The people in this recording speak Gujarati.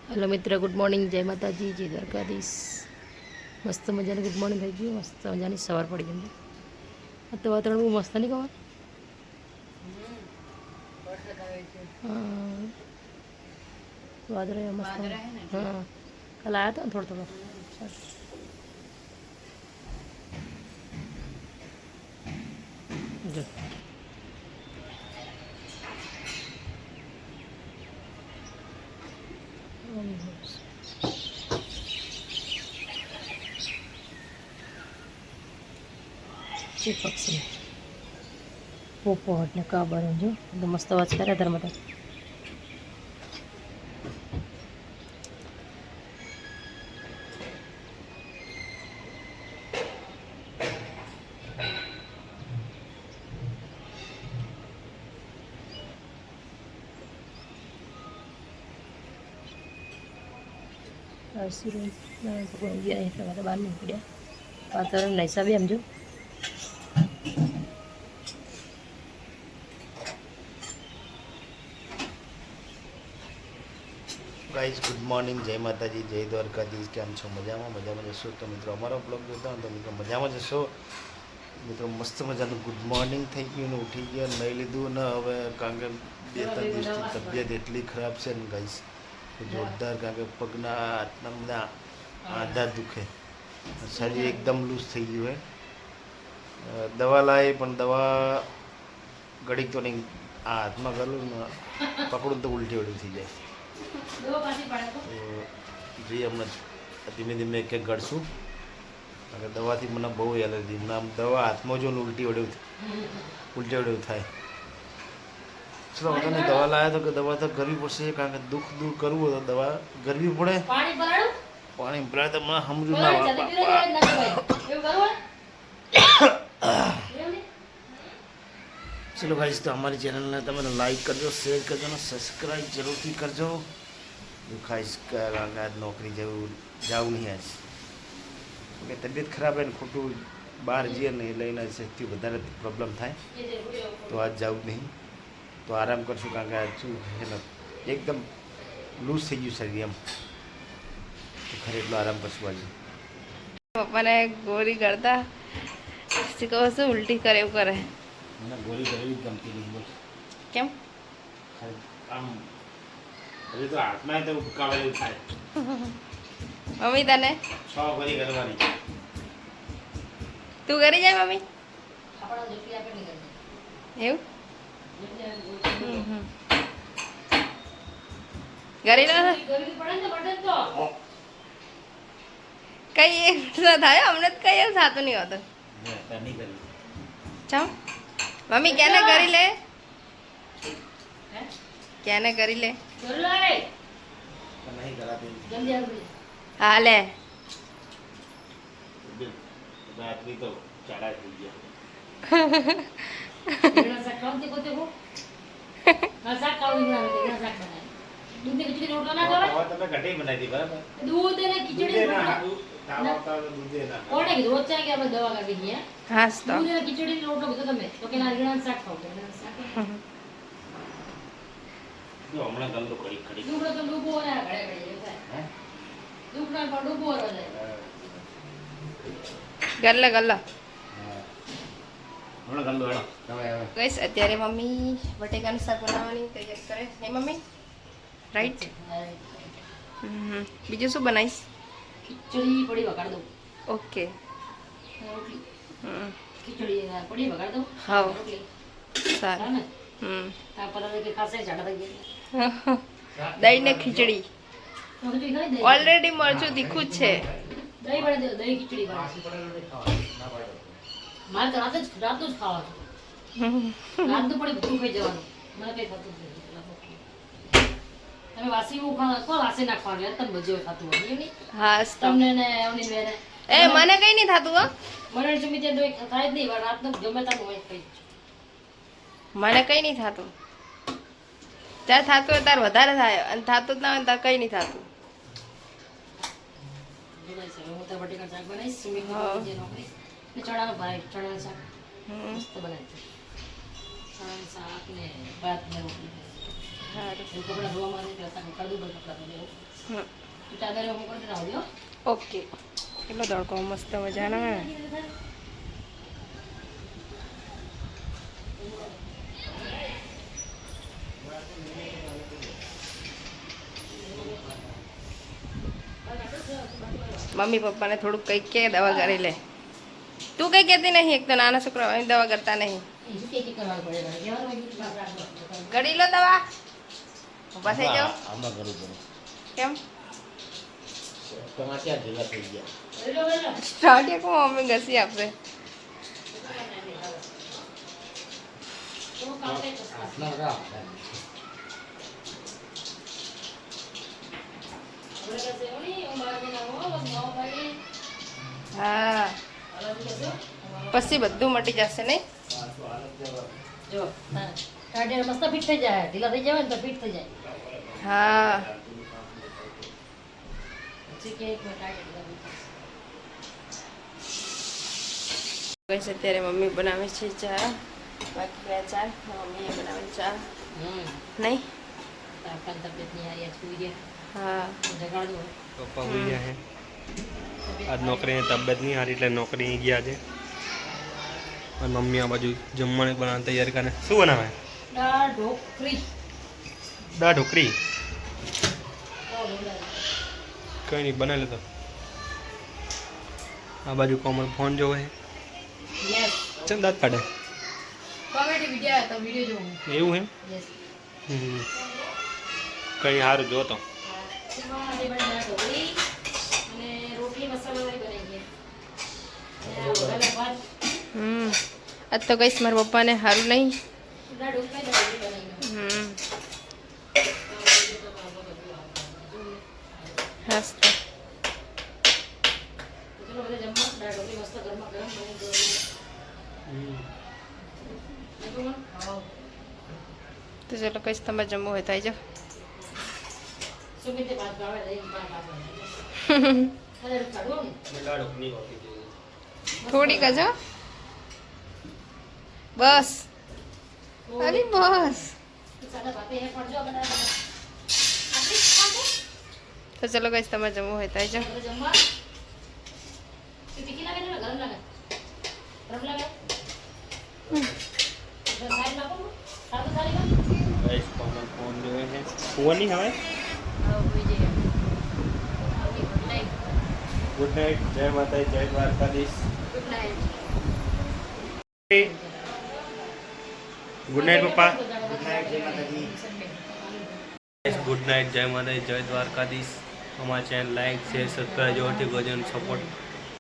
हेलो मित्र, गुड मॉर्निंग, जय माता जी, जय द्वारकाधीश। मस्त मजा गुड मॉर्निंग थी गई, मस्त मजा सवार पड़ी गई। तो वातावरण बहू मस्त नहीं खबर। हाँ वादळ मस्त। हाँ कल आया था थोड़ा थोड़ा। जो पक्षी पोपट ने काबर जो एकदम मस्त अवाज करे धर्मता। बाहर नहीं पड़ा वातावरण ऐसा भी समझो। गाइज गुड मॉर्निंग, जय माता जी, जय द्वारकाधीश। केम छो? मजा में जशो तो मित्रों अमरो ब्लॉग जोता हो तो मित्रों मजा में जशो। मित्रों मस्त मजा गुड मॉर्निंग थी गई ने उठी गया नहीं लीधु ने हवे कारण के बे त्रण दिवसथी तबियत एटली खराब है ने गाइस जोरदार कारण के पगना हाथना बधा आधा दुखे शरीर एकदम लूज थी गयु है। दवा लाई पण दवा घड़ीक तो नहीं हाथ में गलू ने पकड़ू तो उल्टी वड़ी थी जाए। जी हमने धीमे धीमे एक एक गड़शू कारण दवा थी मैंने बहु एलर्जी आम दवा हाथ में जो उल्टी वड़ू थाय। चलो बताने दवा लाया तो कि दवा तो करवी पड़े कारण के दुख दूर करव हो तो दवा करवी पड़े। पानी पीला तो मैं समझू ना चलो गाइस तो हमारी चैनल ने तब लाइक करजो, शेयर करजो ना सब्सक्राइब जरूर थी करजो। खाइस आज नौकरी जाऊ नहीं आज क्योंकि तबीयत खराब है खोटू बाहर जीए नहीं लईने से વધારે प्रॉब्लम थाय तो आज जाऊ नहीं तो आराम करशू कारण के आज शू है ने एकदम लूज थी गयु शरीर एम तो खरे એટલો आराम करशू आज। पप्पा ने गोरी करता कहो शू उल्टी करे એવું કરે મને ગોળી કરવી ગમતી નહીં બોલ કેમ આમ હજી તો હાથમાં તો ઉકાવેલું થાય મમ્મી તને 6 ગોળી કરવાની તું કરી જાય મમ્મી એવું કરી લો કઈ એક થાય અમને તો કઈ એવું થતું નહીં હોતું નહીં કરી ચમ મમ્મી ક્યાને કરી લે ક્યાને કરી લે નહીં કરાતી હા લે આદમી તો ચાડા થઈ ગયા તમે ઘટી બનાવી દી બરાબર दूध ने खिचड़ी कोने की रोज चाहे क्या दवा कर दी है હા તો दूध ने खिचड़ी रोटलो कीधो तमे तो के नारियळना શાક ખાવ તો શાક જો હમણાં ગંદુ કરી ખડી દુખડો તો ડૂબો ને ઘડે ઘડે થાય હે દુખડા પર ડૂબો રહે ગલ્લા ગલ્લા હમણાં ગંદુ હેડો તમે હવે ગઈસ અત્યારે મમ્મી બટેકાનું શાક બનાવવાની તૈયારી કરે હે મમ્મી રાઈટ બીજું શું બનાવીશ खिचड़ी पड़ी वगाड़ दो ઓકે रोटली खिचड़ी पड़ी वगाड़ दो હા रोटली સારું है ना तापर के खासे झाड़ा થઈ ગયા દહીં ને ખીચડી તો ખીચડી ખાઈ દે ઓલરેડી મરચું તીખું જ છે દહીં બને દે દહીં ખીચડી બને મારે તો રાત જ ખાવા રાત તો પડી બધું ખાઈ જવાનું મને કઈ થતું નથી તમે વાસી હું કો વાસી નાખવાનું યાર તને બજ્યો થતું હોય નહીં હા તમને ને આવની વેરે એ મને કઈ નહીં થતું હો મને જમી તે દોઈ થાય જ નહીં રાતનો ગમે તાર હોય કઈ મને કઈ નહીં થતું ત્યાં થતું હોય તાર વધારે થાય અને થતું જ ના હોય તાર કઈ નહીં થતું બનાવીશ હું તો બટેકા શાક બનાવીશ સુમી જે નોકરી ને ચણાનું ભાઈ ચણાનું શાક મસ્ત બનાવી ચણાનું શાક ને ભાત ને રોટલી સારું કપડાં ધોવા માટે કપડાં ધોવા હમ. ચાદર હું કરી રાહુલ ઓકે કેટલો તડકો મસ્ત મજાનો હે મમ્મી પપ્પાને થોડુંક કંઈક કે દવા કરી લે તું કંઈ કહેતી નહીં એક તો નાના છોકરા દવા કરતા નહીં ગળી લો દવા ઊભા થઈ જાઓ આમાં ઘણું ઘણું કેમ તમારે ક્યાં ઢીલા થઈ ગયા સ્ટાર્ટ કો મમ્મી ઘસી આપશે હાથના રાખ હા પછી બધું મટી જશે નહીં જો કાઢે મસ્ત ફિટ થઈ જાય ઢીલા થઈ જાય ને તો ફિટ થઈ જાય હા પછી કે એક મિનિટ કાઢે કઈ અત્યારે મમ્મી બનાવે છે ચા બાકી બે ચા મમ્મીએ બનાવે ચા નહીં આપણા તબિયત નહીં હારી આજ સુઈ ગયા હા જગાડજો પપ્પા હોઈ ગયા છે આજ નોકરીની તબિયત નહીં સારી એટલે નોકરી ગયા છે અને મમ્મી આ બાજુ જમવાનું બનાવવાની તૈયારી કરે શું બનાવે દાળ ઢોકળી દાળ ઢોકળી કંઈ નહીં બનાવી લેતો આ બાજુ કોમલ ફોન જોવે છે યસ ચમ દાંત કાઢે કોમેડી વિડિયો તો વિડિયો જોઉં એવું એમ યસ કંઈ સારું જોતો એમાં આજે બની દાળ ઢોકળી અને રોટલી મસાલાવાળી બનાવી છે અને વઘારેલા ભાત આજ તો કહીશ મારા પપ્પાને સારું નહીં દાળ ઢોકળી દાળ રોટલી બનાવી હાસ તો ચલો બધા જમવા દાળ ઢોકળી મસ્ત ગરમા ગરમ બની ગઈ તો ચલો કહીશ તમારે જમવું હોય તો આવી જાઓ સુમિતે ભાત ભાવે લઈને ભાત આપે અરે કાઢો ને થોડીક જ હો. બસ અરે બસ સાદા ભાતે હે પણ જો બધા તો ચલો કહીશ તમારે જમવું હોય તો આવી જાઓ બધા જમવા તીખી લાગે ને ગરમ લાગે ગરમ લાગે સાઈડ નાખો સાદું થાળી ગાઈસ કોમલ ફોન જોવે છે ફોન નહીં હવે ગુડ નાઇટ જય માતાજી જય Dwarkadhish good night good night પપ્પા ગુડ નાઇટ જય માતાજી ગુડ નાઇટ જય માતાજી જય દ્વારકાધીશ અમારા ચેનલ લાઈક શેર સબસ્ક્રાઈબ જોરથી ગોજન સપોર્ટ